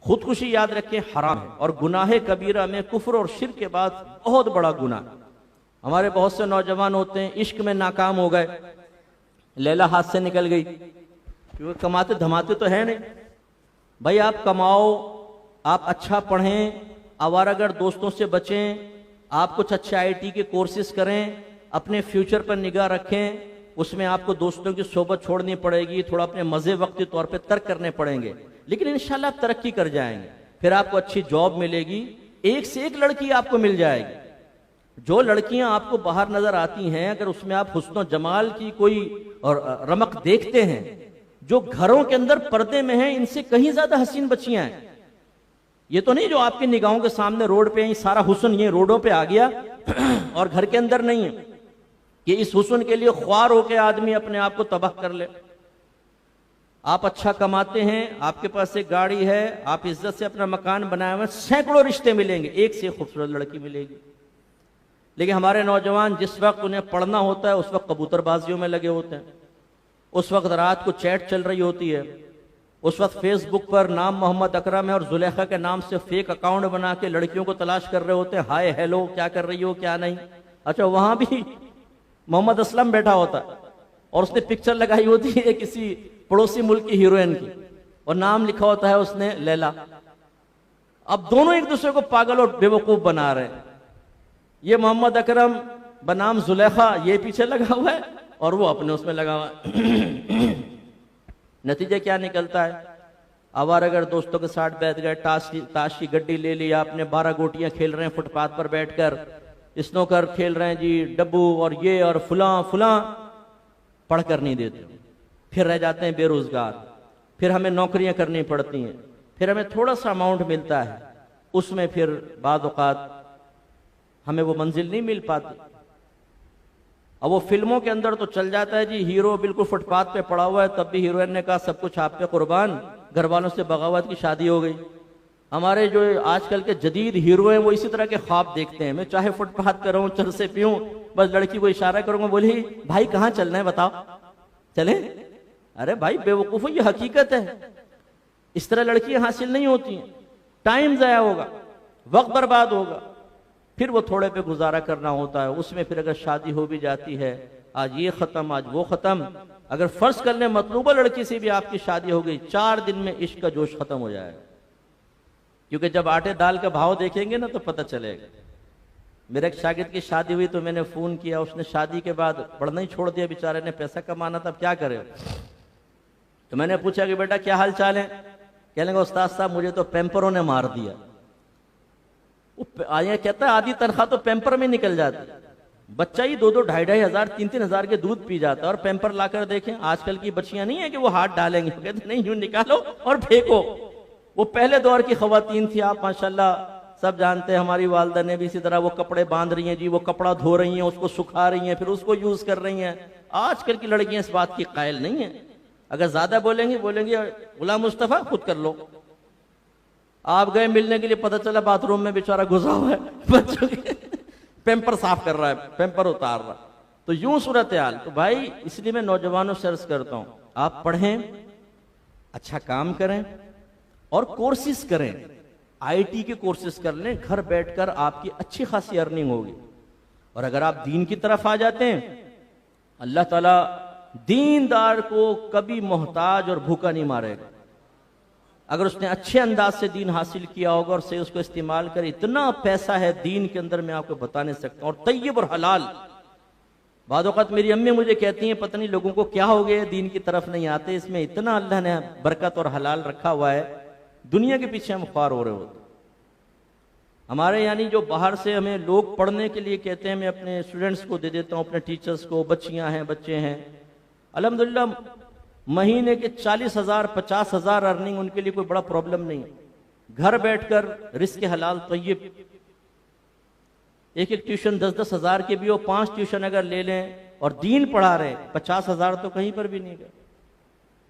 खुदकुशी याद रखें हराम है, और गुनाह कबीरा में कुफ्र और शिर्क के बाद बहुत बड़ा गुनाह। हमारे बहुत से नौजवान होते हैं इश्क में नाकाम हो गए, लैला हाथ से निकल गई, क्योंकि कमाते धमाते तो है नहीं। भाई आप कमाओ, आप अच्छा पढ़ें, आवारागर्द दोस्तों से बचें, आप कुछ अच्छे आईटी के कोर्सेज करें, अपने फ्यूचर पर निगाह रखें। उसमें आपको दोस्तों की सोबत छोड़नी पड़ेगी, थोड़ा अपने मजे वक्ती तौर पे तर्क करने पड़ेंगे, लेकिन इंशाल्लाह आप तरक्की कर जाएंगे। फिर आपको अच्छी जॉब मिलेगी, एक से एक लड़की आपको मिल जाएगी। जो लड़कियां आपको बाहर नजर आती हैं, अगर उसमें आप हुस्न जमाल की कोई और रमक देखते हैं, जो घरों के अंदर पर्दे में हैं, इनसे कहीं ज्यादा हसीन बच्चियां हैं। ये तो नहीं जो आपकी निगाहों के सामने रोड पे सारा हुस्न ये रोडों पे आ गया और घर के अंदर नहीं है, कि इस हुस्न के लिए ख्वार होकर आदमी अपने आप को तबाह कर ले। आप अच्छा कमाते हैं, आपके पास एक गाड़ी है, आप इज्जत से अपना मकान बनाए हुए, सैकड़ों रिश्ते मिलेंगे, एक से खूबसूरत लड़की मिलेगी। लेकिन हमारे नौजवान जिस वक्त उन्हें पढ़ना होता है उस वक्त कबूतरबाजियों में लगे होते हैं, उस वक्त रात को चैट चल रही होती है, उस वक्त फेसबुक पर नाम मोहम्मद अकरम है और जुलेखा के नाम से फेक अकाउंट बना के लड़कियों को तलाश कर रहे होते हैं, हाय हेलो क्या कर रही हो क्या नहीं। अच्छा, वहां भी मोहम्मद असलम बैठा होता है और उसने पिक्चर लगाई होती है किसी पड़ोसी मुल्क की हीरोइन की, और नाम लिखा होता है उसने लैला। अब दोनों एक दूसरे को पागल और बेवकूफ बना रहे हैं। ये मोहम्मद अकरम बनाम जुलेखा ये पीछे लगा हुआ है और वो अपने उसमें लगा हुआ है। नतीजा क्या निकलता है? आवारागर दोस्तों के साथ बैठ गए, ताश की गड्डी ले ली आपने, 12 गोटियां खेल रहे हैं फुटपाथ पर बैठकर, स्नोकर खेल रहे हैं जी, डब्बू और ये और फुला पढ़कर नहीं देते, फिर रह जाते हैं बेरोजगार, फिर हमें नौकरियां करनी पड़ती हैं, फिर हमें थोड़ा सा अमाउंट मिलता है, उसमें फिर बाद औकात हमें वो मंजिल नहीं मिल पाती। अब वो फिल्मों के अंदर तो चल जाता है जी, हीरो बिल्कुल फुटपाथ पे पड़ा हुआ है, तब भी हीरोइन ने कहा सब कुछ आप पे कुर्बान, घर वालों से बगावत की शादी हो गई। हमारे जो आजकल के जदीद हीरो हैं वो इसी तरह के ख्वाब देखते हैं, मैं चाहे फुटपाथ पे रहूं, चल से पीऊं, बस लड़की को इशारा करूंगा, बोली भाई कहाँ चलना है बताओ, चले। अरे भाई बेवकूफो, ये हकीकत है। इस तरह लड़कियां हासिल नहीं होती हैं, टाइम जाया होगा, वक्त बर्बाद होगा, फिर वो थोड़े पे गुजारा करना होता है। उसमें फिर अगर शादी हो भी जाती है, आज ये खत्म आज वो खत्म, अगर फर्ज कर ले मतलूबा लड़की से भी आपकी शादी हो गई, 4 दिन में इश्क का जोश खत्म हो जाएगा। क्योंकि जब आटे दाल का भाव देखेंगे ना तो पता चलेगा। मेरे एक शागिर्द की शादी हुई तो मैंने फोन किया, उसने शादी के बाद पढ़ना ही छोड़ दिया, बेचारे ने पैसा कमाना था, अब क्या करे। तो मैंने पूछा कि बेटा क्या हाल चाल है? कहने लगा उस्ताद साहब मुझे तो पैम्परों ने मार दिया। आया कहता है आधी तनख्वाह तो पैम्पर में निकल जाती, बच्चा ही 2-2, 2,500, 3,000 हजार के दूध पी जाता है, और पैम्पर लाकर देखें आजकल की बच्चियां नहीं है कि वो हाथ डालेंगे, कहते नहीं यूं निकालो और फेंको। वो पहले दौर की खवातीन थी, आप माशाल्लाह सब जानते हैं, हमारी वालदा ने भी इसी तरह वो कपड़े बांध रही हैं जी, वो कपड़ा धो रही हैं, उसको सुखा रही हैं, फिर उसको यूज कर रही हैं। आजकल की लड़कियां इस बात की कायल नहीं है, अगर ज्यादा बोलेंगे गुलाम मुस्तफा खुद कर लो। आप गए मिलने के लिए, पता चला बाथरूम में बेचारा घुसा हुआ है, बच्चों के पेम्पर साफ कर रहा है, पेम्पर उतार रहा। तो यूं सूरत हाल। तो भाई इसलिए मैं नौजवानों से अर्ज करता हूं, आप पढ़ें, अच्छा काम करें और कोर्सेज करें, आईटी के कोर्सेज कर लें, घर बैठकर आपकी अच्छी खासी अर्निंग होगी। और अगर आप दीन की तरफ आ जाते हैं, अल्लाह ताला दीनदार को कभी मोहताज और भूखा नहीं मारेगा। अगर उसने अच्छे अंदाज से दीन हासिल किया होगा और से उसको इस्तेमाल कर, इतना पैसा है दीन के अंदर मैं आपको बता नहीं सकता। और तय्यब और हलाल, बाद वक़्त मेरी अम्मी मुझे कहती हैं पता नहीं लोगों को क्या हो गया, दीन की तरफ नहीं आते, इसमें इतना अल्लाह ने बरकत और हलाल रखा हुआ है, दुनिया के पीछे हम ख्वार हो रहे होते। हमारे यानी जो बाहर से हमें लोग पढ़ने के लिए कहते हैं, मैं अपने स्टूडेंट्स को दे देता हूँ, अपने टीचर्स को, बच्चियां हैं बच्चे हैं, अल्हम्दुलिल्लाह महीने के 40,000 50,000 अर्निंग उनके लिए कोई बड़ा प्रॉब्लम नहीं है। घर बैठकर रिस्क हलाल तय्यब, एक ट्यूशन 10-10 हजार के भी हो, 5 ट्यूशन अगर ले लें और दीन पढ़ा रहे, 50,000 तो कहीं पर भी नहीं गए।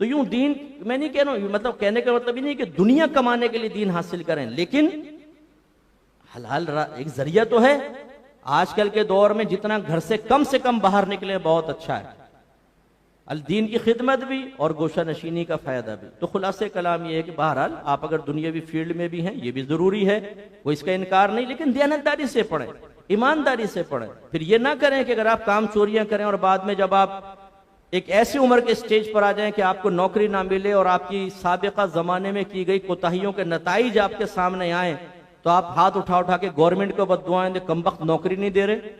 तो यूं दीन, मैं नहीं कह रहा हूं, मतलब कहने का मतलब ही नहीं कि दुनिया कमाने के लिए दीन हासिल करें, लेकिन हलाल एक जरिया तो है। आजकल के दौर में जितना घर से कम बाहर निकले बहुत अच्छा है। अल दीन की खिदमत भी और गोशा नशीनी का फ़ायदा भी। तो खुलासे कलाम ये है कि बहरहाल आप अगर दुनियावी फील्ड में भी हैं, ये भी ज़रूरी है, वो इसका इनकार नहीं, लेकिन दयानतदारी से पढ़ें, ईमानदारी से पढ़ें। फिर ये ना करें कि अगर आप काम चोरियां करें और बाद में जब आप एक ऐसी उम्र के स्टेज पर आ जाएं कि आपको नौकरी ना मिले और आपकी साबिका ज़माने में की गई कोताहियों के नताइज आपके सामने आए, तो आप हाथ उठा उठा के गवर्नमेंट को बददुआएं दे, कमबख्त नौकरी नहीं दे रहे,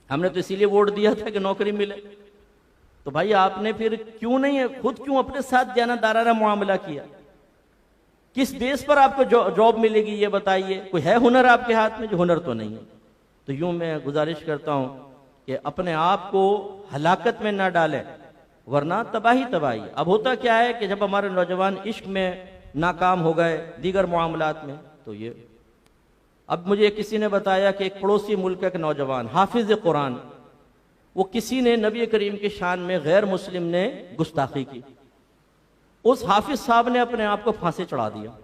हमने तो इसीलिए वोट दिया था कि नौकरी मिले। तो भाई आपने फिर क्यों नहीं खुद क्यों अपने साथ जानदाराना मुआमला किया? किस बेस पर आपको जॉब मिलेगी ये बताइए? कोई है हुनर आपके हाथ में? जो हुनर तो नहीं है। तो यूं मैं गुजारिश करता हूं कि अपने आप को हलाकत में ना डालें, वरना तबाही तबाही। अब होता क्या है कि जब हमारे नौजवान इश्क में नाकाम हो गए, दीगर मामलात में, तो ये अब मुझे किसी ने बताया कि एक पड़ोसी मुल्क का एक नौजवान हाफिज कुरान, वो किसी ने नबी करीम की शान में गैर मुस्लिम ने गुस्ताखी की, उस हाफिज साहब ने अपने आप को फांसी चढ़ा दिया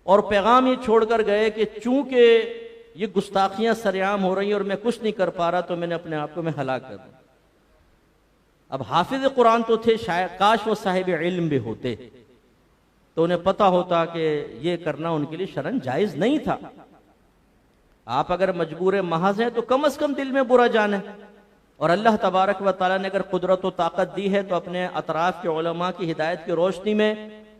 और पैगाम ये छोड़कर गए कि चूंकि ये गुस्ताखियां सरेआम हो रही हैं और मैं कुछ नहीं कर पा रहा, तो मैंने अपने आप को मैं हलाक कर दिया। अब हाफिज कुरान तो थे, शायद काश वो साहिब इल्म भी होते तो उन्हें पता होता कि ये करना उनके लिए शरन जायज नहीं था। आप अगर मजबूर महज हैं तो कम से कम दिल में बुरा जाने, और अल्लाह तबारक व तआला ने अगर कुदरत व ताकत दी है तो अपने अतराफ के उलमा की हिदायत की रोशनी में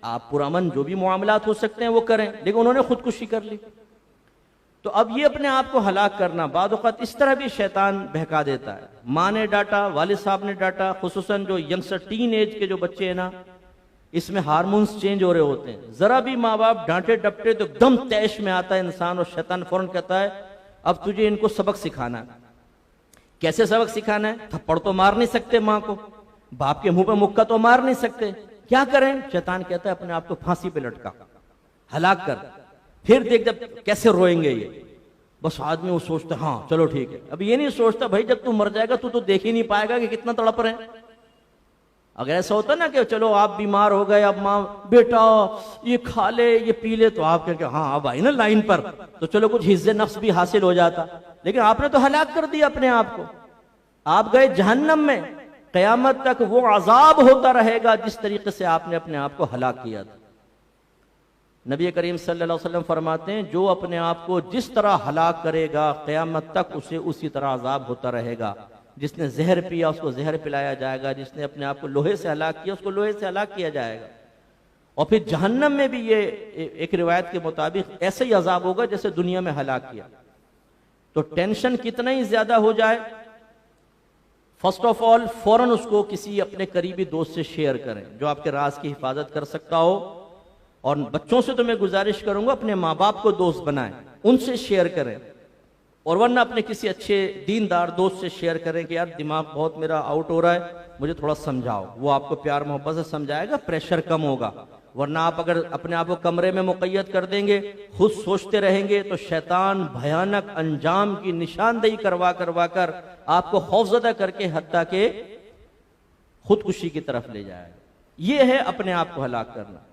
आप पुरअमन जो भी मामलात हो सकते हैं वो करें, लेकिन उन्होंने खुदकुशी कर ली। तो अब ये अपने आप को हलाक करना, बाद वक़्त इस तरह भी शैतान बहका देता है। माँ ने डांटा, वालिद साहब ने डांटा, खुसूसन जो यंगस्टर टीन एज के जो बच्चे हैं ना, इसमें हार्मोन्स चेंज हो रहे होते हैं। जरा भी माँ बाप डांटे डपटे तो एकदम तैश में आता है इंसान, और शैतान फौरन कहता है अब तुझे इनको सबक सिखाना है। कैसे सबक सिखाना है? थप्पड़ तो मार नहीं सकते माँ को, बाप के मुंह पे मुक्का तो मार नहीं सकते, क्या करें? शैतान कहता है अपने आप को फांसी पे लटका, हलाक कर, फिर देख जब कैसे रोएंगे ये। बस आदमी वो सोचता हाँ चलो ठीक है। अब ये नहीं सोचता भाई जब तू मर जाएगा तू तो देख ही नहीं पाएगा कि कितना तड़प रहे हैं। अगर ऐसा होता ना कि चलो आप बीमार हो गए, अब माँ बेटा ये खा ले ये पी ले, तो आप कहेंगे हाँ अब आई ना लाइन पर, तो चलो कुछ हिस्से नफ्स भी हासिल हो जाता। लेकिन आपने तो हलाक कर दिया अपने आप को, आप गए जहन्नम में, कयामत तक वो अजाब होता रहेगा जिस तरीके से आपने अपने आप को हलाक किया था। नबी करीम सल्लल्लाहु अलैहि वसल्लम फरमाते हैं जो अपने आप को जिस तरह हलाक करेगा कयामत तक उसे उसी तरह अजाब होता रहेगा। जिसने जहर पिया उसको जहर पिलाया जाएगा, जिसने अपने आप को लोहे से हलाक किया उसको लोहे से हलाक किया जाएगा। और फिर जहन्नम में भी ये एक रिवायत के मुताबिक ऐसे ही अजाब होगा जैसे दुनिया में हलाक किया। तो टेंशन कितना ही ज्यादा हो जाए, फर्स्ट ऑफ ऑल फौरन उसको किसी अपने करीबी दोस्त से शेयर करें जो आपके राज की हिफाजत कर सकता हो। और बच्चों से तो मैं गुजारिश करूंगा अपने माँ बाप को दोस्त बनाएं, उनसे शेयर करें, और वरना अपने किसी अच्छे दीनदार दोस्त से शेयर करें कि यार दिमाग बहुत मेरा आउट हो रहा है, मुझे थोड़ा समझाओ। वो आपको प्यार मोहब्बत से समझाएगा, प्रेशर कम होगा। वरना आप अगर अपने आप को कमरे में मुक़य्यद कर देंगे, खुद सोचते रहेंगे, तो शैतान भयानक अंजाम की निशानदेही करवा करवा कर आपको खौफज़दा करके हत्ता के खुदकुशी की तरफ ले जाएगा। ये है अपने आप को हलाक करना।